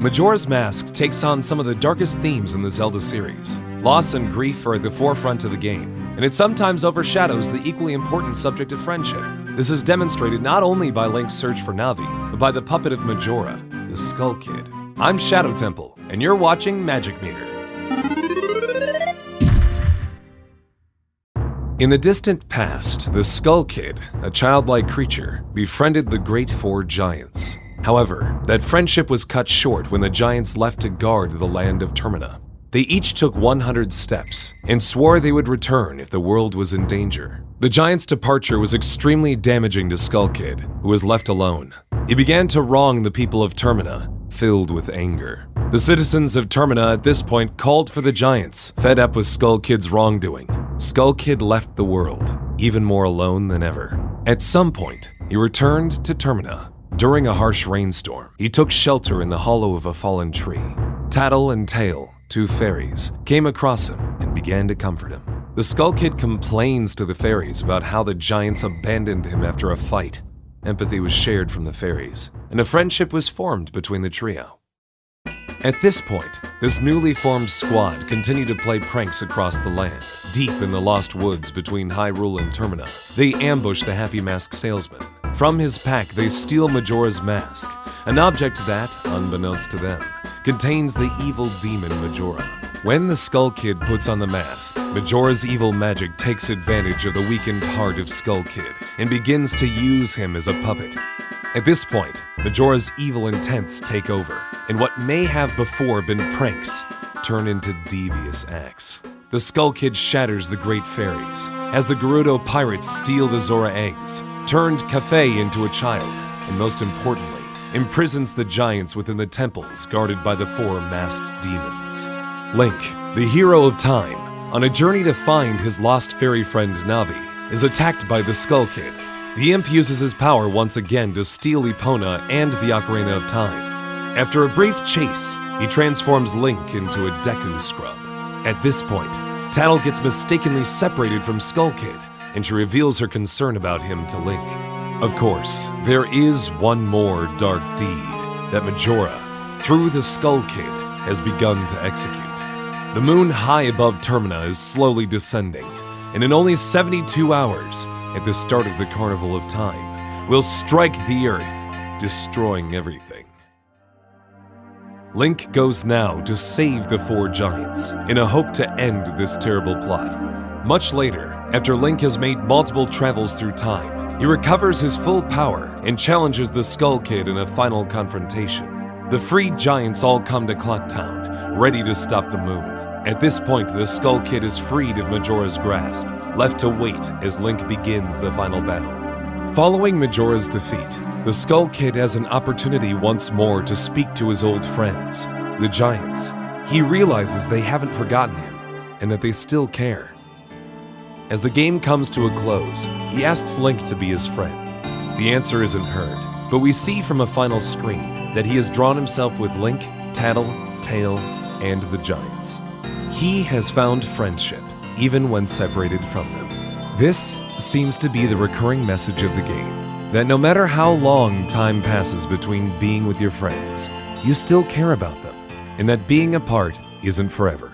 Majora's Mask takes on some of the darkest themes in the Zelda series. Loss and grief are at the forefront of the game, and it sometimes overshadows the equally important subject of friendship. This is demonstrated not only by Link's search for Navi, but by the puppet of Majora, the Skull Kid. I'm Shadow Temple, and you're watching Magic Meter. In the distant past, the Skull Kid, a childlike creature, befriended the Great Four Giants. However, that friendship was cut short when the Giants left to guard the land of Termina. They each took 100 steps and swore they would return if the world was in danger. The Giants' departure was extremely damaging to Skull Kid, who was left alone. He began to wrong the people of Termina, filled with anger. The citizens of Termina at this point called for the Giants, fed up with Skull Kid's wrongdoing. Skull Kid left the world, even more alone than ever. At some point, he returned to Termina. During a harsh rainstorm, he took shelter in the hollow of a fallen tree. Tattle and Tail, two fairies, came across him and began to comfort him. The Skull Kid complains to the fairies about how the Giants abandoned him after a fight. Empathy was shared from the fairies, and a friendship was formed between the trio. At this point, this newly formed squad continued to play pranks across the land. Deep in the lost woods between Hyrule and Termina, they ambush the Happy Mask salesman. From his pack, they steal Majora's Mask, an object that, unbeknownst to them, contains the evil demon Majora. When the Skull Kid puts on the mask, Majora's evil magic takes advantage of the weakened heart of Skull Kid and begins to use him as a puppet. At this point, Majora's evil intents take over, and what may have before been pranks turn into devious acts. The Skull Kid shatters the Great Fairies, as the Gerudo pirates steal the Zora eggs, turned Kafei into a child, and most importantly, imprisons the Giants within the temples guarded by the four masked demons. Link, the hero of time, on a journey to find his lost fairy friend Navi, is attacked by the Skull Kid. The imp uses his power once again to steal Epona and the Ocarina of Time. After a brief chase, he transforms Link into a Deku Scrub. At this point, Tattle gets mistakenly separated from Skull Kid, and she reveals her concern about him to Link. Of course, there is one more dark deed that Majora, through the Skull Kid, has begun to execute. The moon high above Termina is slowly descending, and in only 72 hours, at the start of the Carnival of Time, will strike the Earth, destroying everything. Link goes now to save the four Giants, in a hope to end this terrible plot. Much later, after Link has made multiple travels through time, he recovers his full power and challenges the Skull Kid in a final confrontation. The freed Giants all come to Clock Town, ready to stop the moon. At this point, the Skull Kid is freed of Majora's grasp, left to wait as Link begins the final battle. Following Majora's defeat, the Skull Kid has an opportunity once more to speak to his old friends, the Giants. He realizes they haven't forgotten him, and that they still care. As the game comes to a close, he asks Link to be his friend. The answer isn't heard, but we see from a final screen that he has drawn himself with Link, Tattle, Tail, and the Giants. He has found friendship, even when separated from them. This seems to be the recurring message of the game, that no matter how long time passes between being with your friends, you still care about them, and that being apart isn't forever.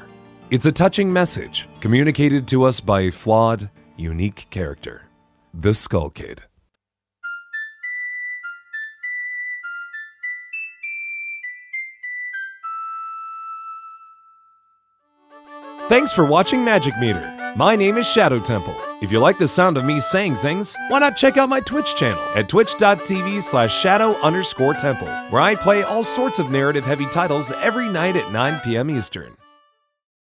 It's a touching message communicated to us by a flawed, unique character, the Skull Kid. Thanks for watching Magic Meter. My name is Shadow Temple. If you like the sound of me saying things, why not check out my Twitch channel at twitch.tv/shadow_temple, where I play all sorts of narrative-heavy titles every night at 9 p.m. Eastern.